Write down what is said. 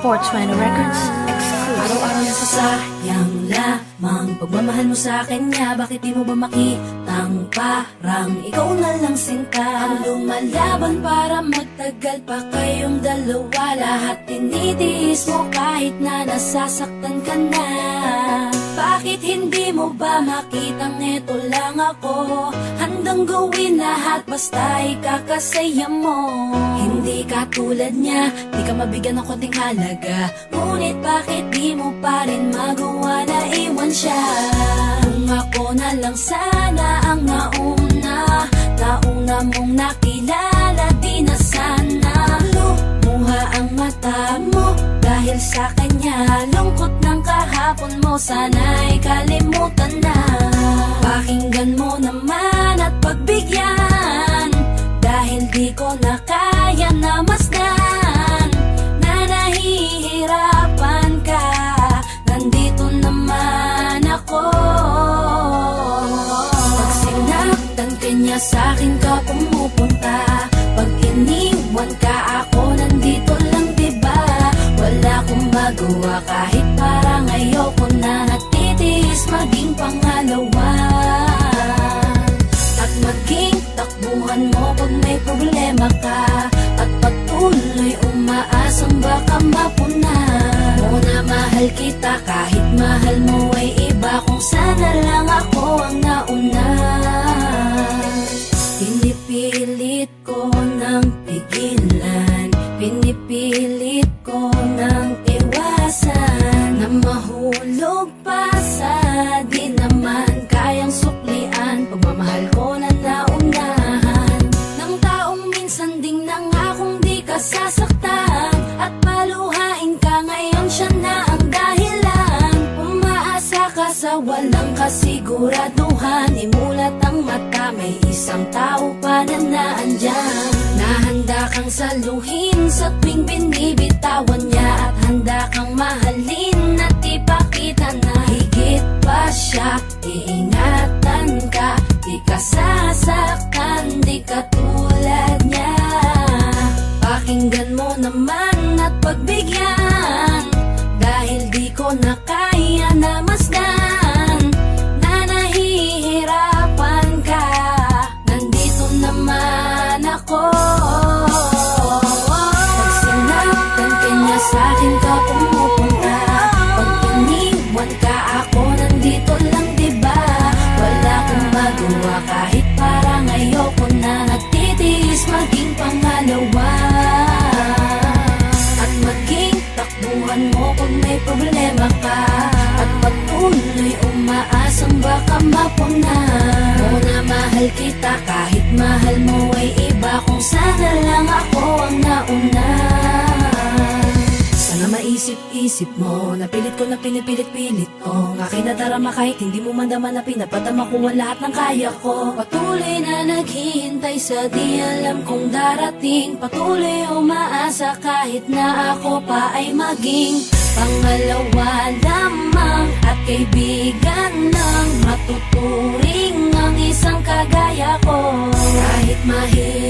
420 Records exclusive. Araw-araw na sasayang lamang pagmamahal mo sa akin niya. Bakit di mo ba makitang parang ikaw na lang sinta ang lumalaban para magtagal pa kayong dalawa. Lahat tinitiis mo kahit na nasasaktan ka na. Bakit hindi mo ba makitang eto lang ako? Handang gawin lahat basta ikakasaya mo. Hindi ka tulad niya, di ka mabigyan ng konting halaga. Ngunit bakit di mo pa rin magawa na iwan siya? Kung ako na lang sana ang nauna mong nakilala, di na sana lumuha ang mata mo dahil sa kanya. Lungkot ng kahapon mo, sana'y kalimutan na. Pakinggan mo naman at pagbigyan, dahil di ko na kaya na masdan na nahihirapan ka. Nandito naman ako. Pag sinaktan ka niya, sa'kin ka pumupunta. Pag iniwan ka, ako nandito lang, diba? Wala akong magawa kahit parang ayoko na. Natitiis maging pangalawa at maging takbuhan mo pag may problema ka. At patuloy umaasang baka mapuna mo na mahal kita kahit mahal mo ay iba. Kung sana lang ako ang nauna. Pinipilit ko ng pigilan, pinipilit ko ng iwasan na mahulog pa sa di naman kayang suklian. Pagmamahal ko na naunahan ng taong minsan ding nangakong di ka sasaktan. At paluhain ka ngayon, siya na ang dahilan. Umaasa ka sa walang kasiguraduhan. Imulat ang mata, may isang tao pa na naandyan. Nahanda kang saluhin sa tuwing binibitawan niya. At handa kang mahalin at ipakita na higit pa siya. Iingatan ka, di ka sasaktan, di ka tulad niya. Pakinggan mo naman at pagbigyan, dahil di ko na kaya na masdan na nahihirapan ka. Nandito naman ako. Pag sinaktan ka niya, sa'kin ka pumupunta. Pag iniwan ka, ako nandito lang, diba? Wala akong magawa kahit parang ayoko na. Nagtitiis maging pangalawa at maging takbuhan mo pag may problema ka. At patuloy umaasang baka mapuna mo na mahal kita kahit mahal mo ay iba. Kung sana lang ako ang nauna. Sana maisip-isip mo, napilit ko na pinipilit-pilit ko. Ang aking nadarama kahit hindi mo mandama na pinapadama ko ang lahat ng kaya ko. Patuloy na naghihintay sa di alam kung darating. Patuloy umaasa kahit na ako pa ay maging pangalawa lamang at kaibigan lang. Matuturing ang isang kagaya ko kahit mahirap